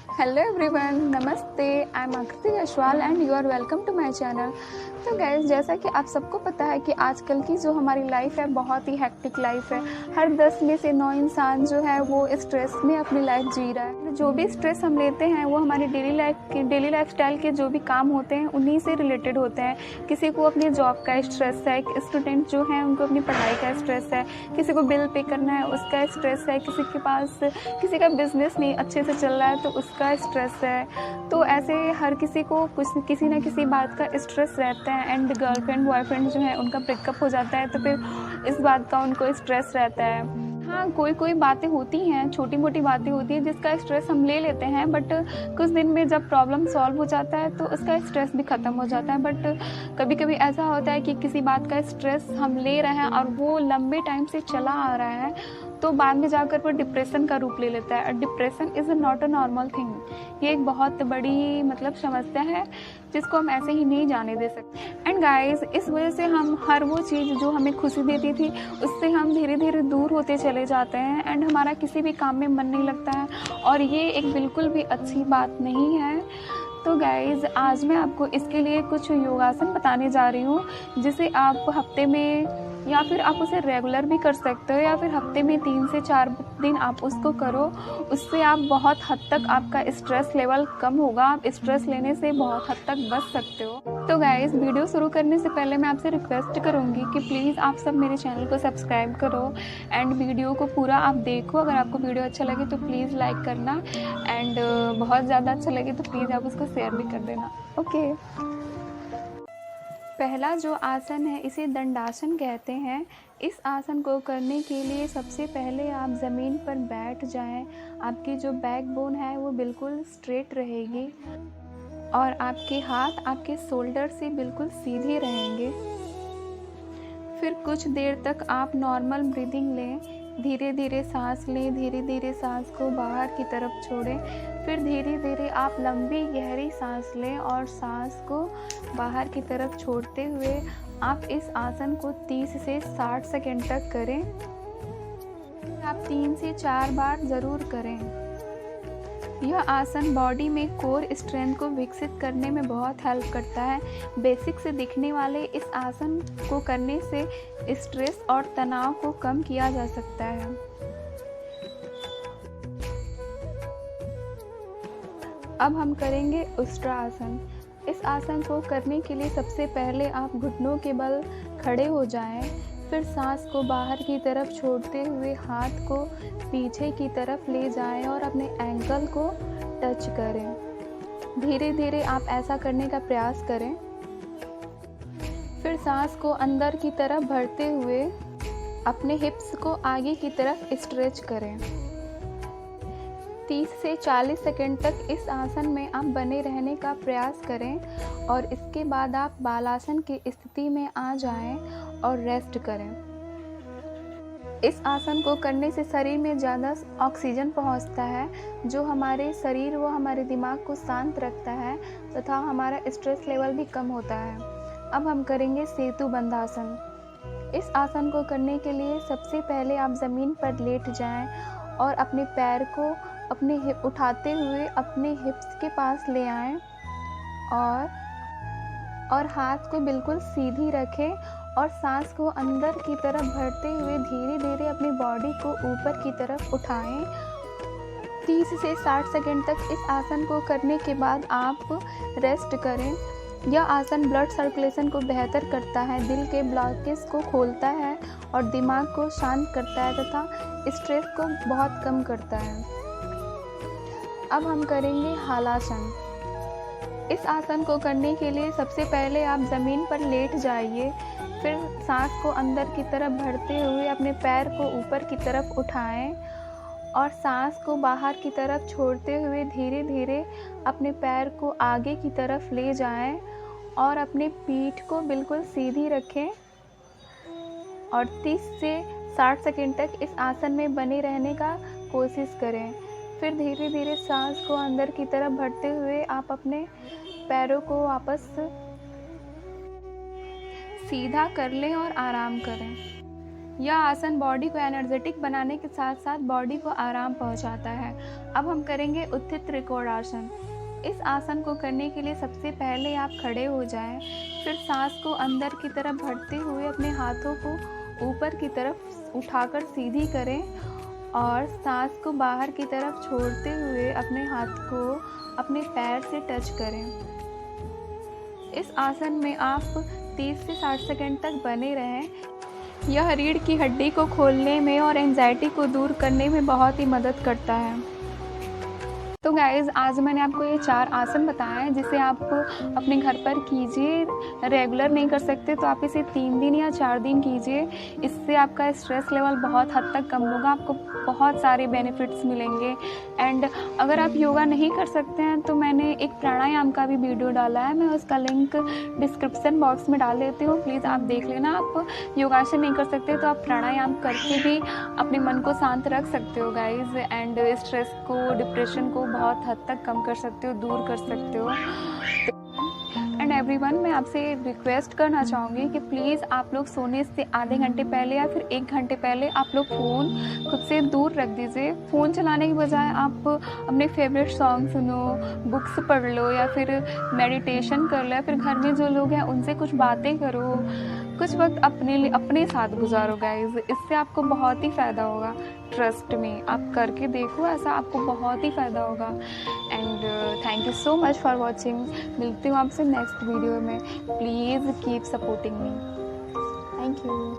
Hello everyone, नमस्ते। I am Aakriti Jaiswal and you are welcome to my channel. तो guys, जैसा कि आप सबको पता है कि आजकल की जो हमारी लाइफ है बहुत ही हेक्टिक लाइफ है। हर 10 में से 9 इंसान जो है वो स्ट्रेस में अपनी लाइफ जी रहा है। जो भी स्ट्रेस हम लेते हैं वो हमारी डेली लाइफ स्टाइल के जो भी काम होते हैं उन्हीं से रिलेटेड होते हैं। किसी को अपनी जॉब का स्ट्रेस है, स्टूडेंट जो हैं उनको अपनी पढ़ाई का स्ट्रेस है, किसी को बिल पे करना है उसका स्ट्रेस है, किसी का बिजनेस नहीं अच्छे से चल रहा है तो उसका स्ट्रेस है। तो ऐसे हर किसी को किसी ना किसी बात का स्ट्रेस रहता है। एंड गर्लफ्रेंड बॉयफ्रेंड जो है उनका ब्रेकअप हो जाता है तो फिर इस बात का उनको स्ट्रेस रहता है। हाँ, कोई बातें होती हैं, छोटी मोटी बातें होती हैं जिसका स्ट्रेस हम ले लेते हैं, बट कुछ दिन में जब प्रॉब्लम सॉल्व हो जाता है तो उसका स्ट्रेस भी ख़त्म हो जाता है। बट कभी कभी ऐसा होता है कि किसी बात का स्ट्रेस हम ले रहे हैं और वो लंबे टाइम से चला आ रहा है तो बाद में जाकर वो डिप्रेशन का रूप ले लेता है। Depression is not a normal thing. ये एक बहुत बड़ी समस्या है जिसको हम ऐसे ही नहीं जाने दे सकते। एंड गाइस, इस वजह से हम हर वो चीज़ जो हमें खुशी देती थी उससे हम धीरे धीरे दूर होते चले जाते हैं एंड हमारा किसी भी काम में मन नहीं लगता है और ये एक बिल्कुल भी अच्छी बात नहीं है। तो गाइज़, आज मैं आपको इसके लिए कुछ योगासन बताने जा रही हूँ जिसे आप हफ्ते में या फिर आप उसे रेगुलर भी कर सकते हो या फिर हफ्ते में 3 से 4 दिन आप उसको करो। उससे आप बहुत हद तक आपका स्ट्रेस लेवल कम होगा, आप स्ट्रेस लेने से बहुत हद तक बच सकते हो। तो गाइस, वीडियो शुरू करने से पहले मैं आपसे रिक्वेस्ट करूँगी कि प्लीज़ आप सब मेरे चैनल को सब्सक्राइब करो एंड वीडियो को पूरा आप देखो। अगर आपको वीडियो अच्छा लगे तो प्लीज़ लाइक करना एंड बहुत ज़्यादा अच्छा लगे तो प्लीज़ आप उसको शेयर भी कर देना। ओके, पहला जो आसन है इसे दंडासन कहते हैं। इस आसन को करने के लिए सबसे पहले आप ज़मीन पर बैठ जाएं। आपकी जो बैकबोन है वो बिल्कुल स्ट्रेट रहेगी और आपके हाथ आपके शोल्डर से बिल्कुल सीधे रहेंगे। फिर कुछ देर तक आप नॉर्मल ब्रीदिंग लें, धीरे धीरे सांस लें, धीरे धीरे सांस को बाहर की तरफ छोड़ें। फिर धीरे धीरे आप लंबी गहरी सांस लें और सांस को बाहर की तरफ छोड़ते हुए आप इस आसन को 30 से 60 सेकंड तक करें। आप 3 से 4 बार ज़रूर करें। यह आसन बॉडी में कोर स्ट्रेंथ को विकसित करने में बहुत हेल्प करता है। बेसिक से दिखने वाले इस आसन को करने से स्ट्रेस और तनाव को कम किया जा सकता है। अब हम करेंगे उष्ट्रासन। इस आसन को करने के लिए सबसे पहले आप घुटनों के बल खड़े हो जाएं। फिर सांस को बाहर की तरफ छोड़ते हुए हाथ को पीछे की तरफ ले जाएं और अपने एंकल को टच करें। धीरे धीरे आप ऐसा करने का प्रयास करें। फिर सांस को अंदर की तरफ भरते हुए अपने हिप्स को आगे की तरफ स्ट्रेच करें। 30 से 40 सेकंड तक इस आसन में आप बने रहने का प्रयास करें और इसके बाद आप बालासन की स्थिति में आ जाएं और रेस्ट करें। इस आसन को करने से शरीर में ज़्यादा ऑक्सीजन पहुंचता है जो हमारे शरीर व हमारे दिमाग को शांत रखता है तथा हमारा स्ट्रेस लेवल भी कम होता है। अब हम करेंगे सेतु बंधासन। इस आसन को करने के लिए सबसे पहले आप ज़मीन पर लेट जाएं और अपने पैर को अपने हिप उठाते हुए अपने हिप्स के पास ले आएं और हाथ को बिल्कुल सीधी रखें और सांस को अंदर की तरफ भरते हुए धीरे धीरे अपनी बॉडी को ऊपर की तरफ उठाएं। 30 से 60 सेकंड तक इस आसन को करने के बाद आप रेस्ट करें। यह आसन ब्लड सर्कुलेशन को बेहतर करता है, दिल के ब्लॉकेज को खोलता है और दिमाग को शांत करता है तथा स्ट्रेस को बहुत कम करता है। अब हम करेंगे हलासन। इस आसन को करने के लिए सबसे पहले आप ज़मीन पर लेट जाइए। फिर सांस को अंदर की तरफ भरते हुए अपने पैर को ऊपर की तरफ उठाएं और सांस को बाहर की तरफ छोड़ते हुए धीरे धीरे अपने पैर को आगे की तरफ ले जाएं और अपने पीठ को बिल्कुल सीधी रखें और 30 से 60 सेकंड तक इस आसन में बने रहने का कोशिश करें। फिर धीरे धीरे सांस को अंदर की तरफ भरते हुए आप अपने पैरों को वापस सीधा कर लें और आराम करें। यह आसन बॉडी को एनर्जेटिक बनाने के साथ साथ बॉडी को आराम पहुंचाता है। अब हम करेंगे उत्थित त्रिकोण आसन। इस आसन को करने के लिए सबसे पहले आप खड़े हो जाएं, फिर सांस को अंदर की तरफ भरते हुए अपने हाथों को ऊपर की तरफ उठाकर सीधी करें और सांस को बाहर की तरफ छोड़ते हुए अपने हाथ को अपने पैर से टच करें। इस आसन में आप 30 से 60 सेकंड तक बने रहें। यह रीढ़ की हड्डी को खोलने में और एंजाइटी को दूर करने में बहुत ही मदद करता है। तो गाइज़, आज मैंने आपको ये 4 आसन बताए हैं जिसे आप अपने घर पर कीजिए। रेगुलर नहीं कर सकते तो आप इसे 3 दिन या 4 दिन कीजिए। इससे आपका स्ट्रेस लेवल बहुत हद तक कम होगा, आपको बहुत सारे बेनिफिट्स मिलेंगे। एंड अगर आप योगा नहीं कर सकते हैं तो मैंने एक प्राणायाम का भी वीडियो डाला है, मैं उसका लिंक डिस्क्रिप्शन बॉक्स में डाल देती हूँ, प्लीज़ आप देख लेना। आप योगासन नहीं कर सकते तो आप प्राणायाम करके भी अपने मन को शांत रख सकते हो गाइज़, एंड स्ट्रेस को, डिप्रेशन को बहुत हद तक कम कर सकते हो, दूर कर सकते हो। एंड एवरीवन, मैं आपसे रिक्वेस्ट करना चाहूँगी कि प्लीज़ आप लोग सोने से आधे घंटे पहले या फिर 1 घंटे पहले आप लोग फ़ोन खुद से दूर रख दीजिए। फ़ोन चलाने के बजाय आप अपने फेवरेट सॉन्ग सुनो, बुक्स पढ़ लो या फिर मेडिटेशन कर लो, या फिर घर में जो लोग हैं उनसे कुछ बातें करो, कुछ वक्त अपने साथ गुजारो गाइज। इससे आपको बहुत ही फ़ायदा होगा, ट्रस्ट में। आप करके देखो, ऐसा आपको बहुत ही फ़ायदा होगा। And thank you so much for watching. मिलती हूँ आपसे नेक्स्ट वीडियो में। Please keep supporting me. Thank you.